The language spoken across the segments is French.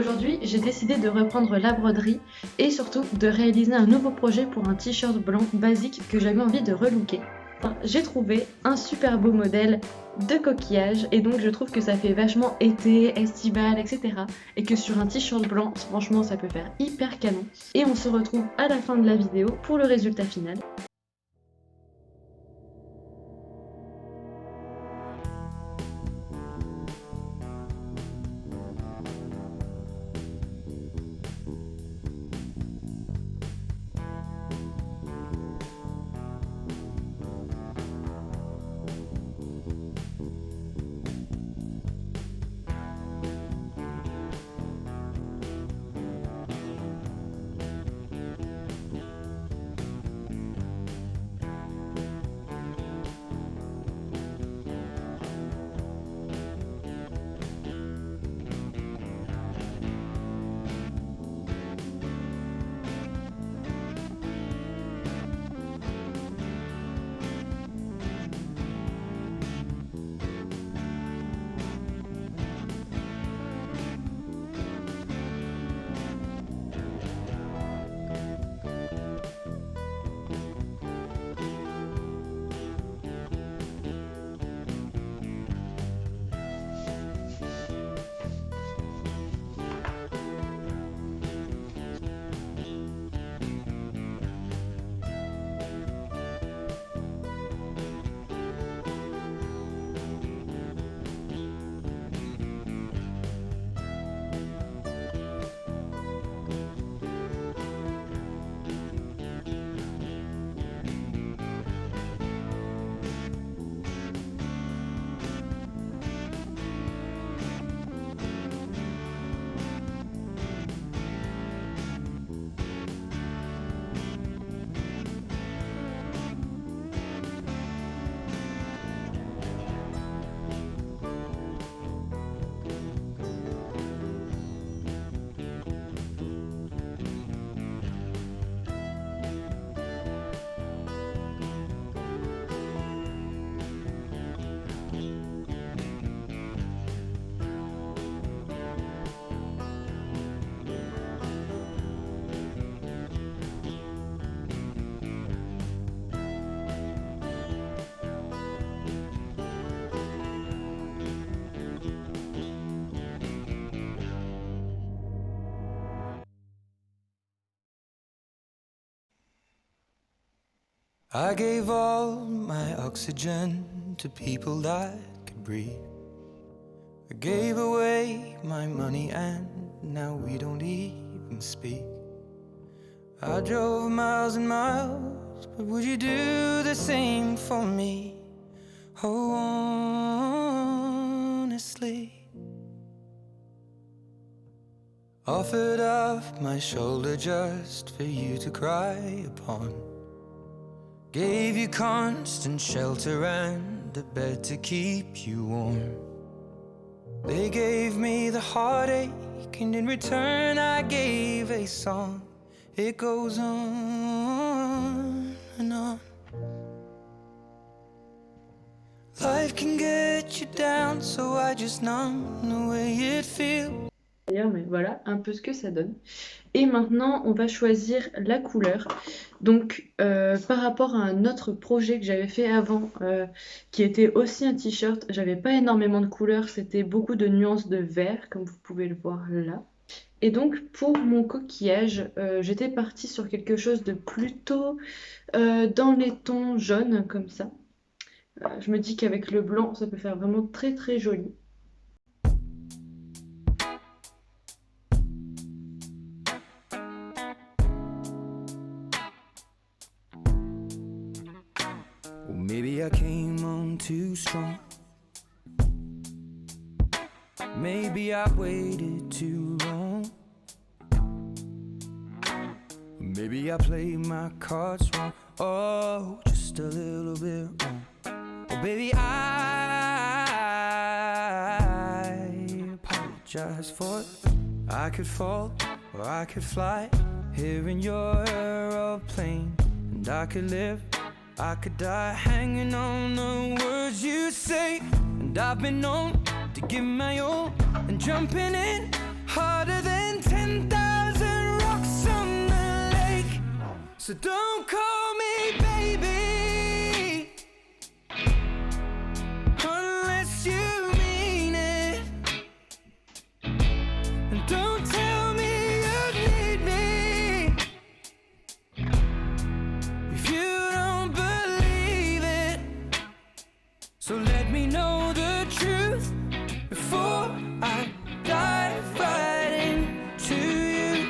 Aujourd'hui, j'ai décidé de reprendre la broderie et surtout de réaliser un nouveau projet pour un t-shirt blanc basique que j'avais envie de relooker. J'ai trouvé un super beau modèle de coquillage et donc je trouve que ça fait vachement été, estival, etc. Et que sur un t-shirt blanc, franchement, ça peut faire hyper canon. Et on se retrouve à la fin de la vidéo pour le résultat final. I gave all my oxygen to people that could breathe. I gave away my money and now we don't even speak. I drove miles and miles, but would you do the same for me? Oh, honestly. Offered up my shoulder just for you to cry upon. Gave you constant shelter and a bed to keep you warm. They gave me the heartache and in return I gave a song. It goes on and on. Life can get you down, so I just numb the way it feels. D'ailleurs, mais voilà un peu ce que ça donne. Et maintenant, on va choisir la couleur. Donc, par rapport à un autre projet que j'avais fait avant, qui était aussi un t-shirt, j'avais pas énormément de couleurs, c'était beaucoup de nuances de vert, comme vous pouvez le voir là. Et donc, pour mon coquillage, j'étais partie sur quelque chose de plutôt dans les tons jaunes, comme ça. Je me dis qu'avec le blanc, ça peut faire vraiment très très joli. Maybe I came on too strong. Maybe I waited too long. Maybe I played my cards wrong. Oh, just a little bit wrong. Oh, baby, I apologize for it. I could fall or I could fly here in your aeroplane, and I could live, I could die hanging on the words you say. And I've been known to give my all and jumping in harder than So don't call me baby unless you mean it. And don't tell me you need me if you don't believe it. So let me know the truth before I dive right into you.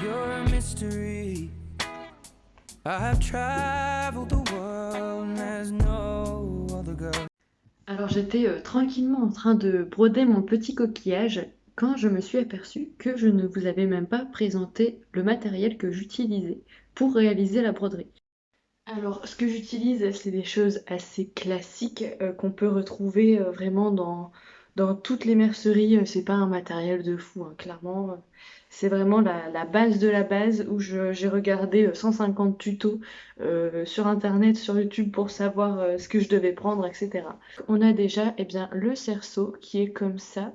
You're a mystery. I've traveled the world and there's no other girl. Alors j'étais tranquillement en train de broder mon petit coquillage quand je me suis aperçue que je ne vous avais même pas présenté le matériel que j'utilisais pour réaliser la broderie. Alors ce que j'utilise, c'est des choses assez classiques qu'on peut retrouver vraiment dans toutes les merceries. C'est pas un matériel de fou, hein, clairement. C'est vraiment la base de la base où j'ai regardé 150 tutos sur internet, sur YouTube pour savoir ce que je devais prendre, etc. On a déjà le cerceau qui est comme ça.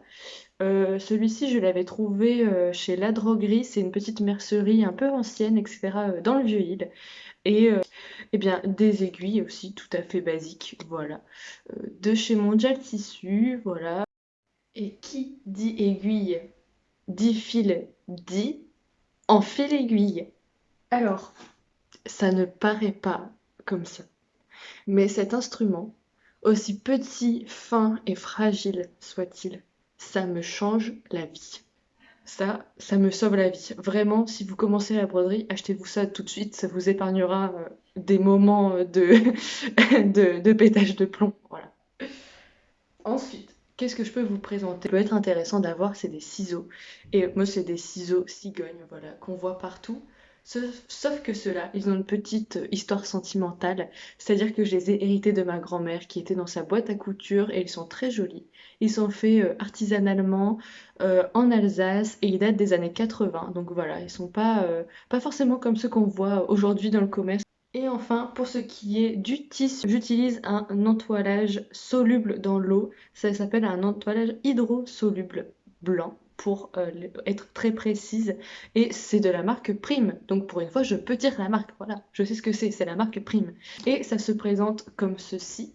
Celui-ci, je l'avais trouvé chez La Droguerie, c'est une petite mercerie un peu ancienne, etc., dans le Vieux-Île. Et des aiguilles aussi tout à fait basiques, voilà. De chez Mondial Tissu, voilà. Et qui dit aiguille dit fil, dit enfile aiguille. Alors, ça ne paraît pas comme ça, mais cet instrument, aussi petit, fin et fragile soit-il, ça me change la vie. Ça me sauve la vie. Vraiment, si vous commencez la broderie, achetez-vous ça tout de suite, ça vous épargnera des moments de pétage de plomb. Voilà. Ensuite, qu'est-ce que je peux vous présenter? Ce qui peut être intéressant d'avoir, c'est des ciseaux. Et moi, c'est des ciseaux cigognes, voilà, qu'on voit partout. Sauf que ceux-là, ils ont une petite histoire sentimentale. C'est-à-dire que je les ai hérités de ma grand-mère qui était dans sa boîte à couture et ils sont très jolis. Ils sont faits artisanalement en Alsace et ils datent des années 80. Donc voilà, ils sont pas forcément comme ceux qu'on voit aujourd'hui dans le commerce. Et enfin, pour ce qui est du tissu, j'utilise un entoilage soluble dans l'eau. Ça s'appelle un entoilage hydrosoluble blanc pour être très précise. Et c'est de la marque Prime. Donc pour une fois, je peux dire la marque. Voilà, je sais ce que c'est la marque Prime. Et ça se présente comme ceci.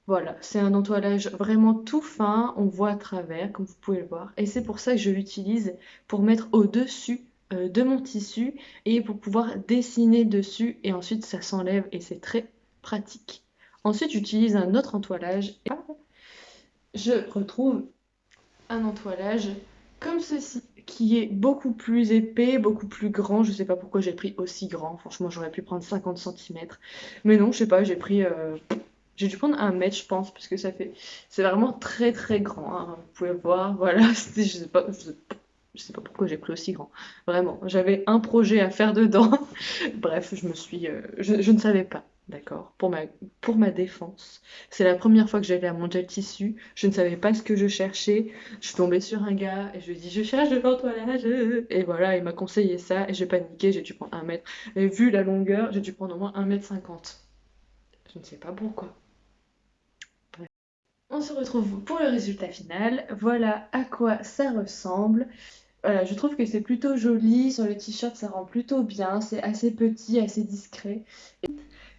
Voilà, c'est un entoilage vraiment tout fin, on voit à travers, comme vous pouvez le voir. Et c'est pour ça que je l'utilise pour mettre au-dessus de mon tissu et pour pouvoir dessiner dessus et ensuite ça s'enlève et c'est très pratique. Ensuite, j'utilise un autre entoilage et je retrouve un entoilage comme ceci qui est beaucoup plus épais, beaucoup plus grand. Je sais pas pourquoi j'ai pris aussi grand, franchement j'aurais pu prendre 50 cm. Mais non, je sais pas, j'ai dû prendre 1 mètre, je pense, parce que c'est vraiment très très grand, hein. Vous pouvez voir, voilà, je sais pas pourquoi j'ai pris aussi grand. Vraiment, j'avais un projet à faire dedans. Bref, je ne savais pas, d'accord, pour ma défense. C'est la première fois que j'allais à Mondial Tissu, je ne savais pas ce que je cherchais. Je suis tombée sur un gars et je lui ai dit, je cherche de l'entoilage. Et voilà, il m'a conseillé ça et j'ai paniqué, j'ai dû prendre 1 mètre. Et vu la longueur, j'ai dû prendre au moins 1,50 m. Je ne sais pas pourquoi. On se retrouve pour le résultat final. Voilà à quoi ça ressemble. Voilà, je trouve que c'est plutôt joli. Sur le t-shirt, ça rend plutôt bien. C'est assez petit, assez discret.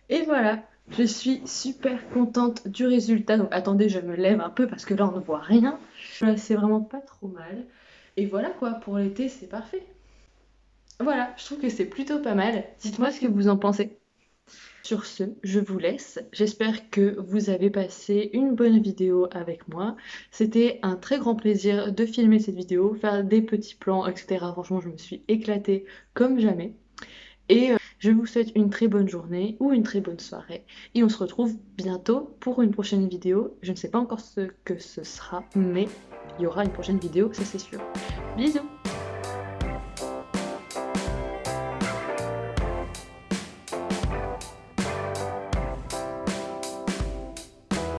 Et voilà, je suis super contente du résultat. Donc attendez, je me lève un peu parce que là, on ne voit rien. Voilà, c'est vraiment pas trop mal. Et voilà quoi, pour l'été, c'est parfait. Voilà, je trouve que c'est plutôt pas mal. Dites-moi ce que vous en pensez. Sur ce, je vous laisse. J'espère que vous avez passé une bonne vidéo avec moi. C'était un très grand plaisir de filmer cette vidéo, faire des petits plans, etc. Franchement, je me suis éclatée comme jamais. Et je vous souhaite une très bonne journée ou une très bonne soirée. Et on se retrouve bientôt pour une prochaine vidéo. Je ne sais pas encore ce que ce sera, mais il y aura une prochaine vidéo, ça c'est sûr. Bisous!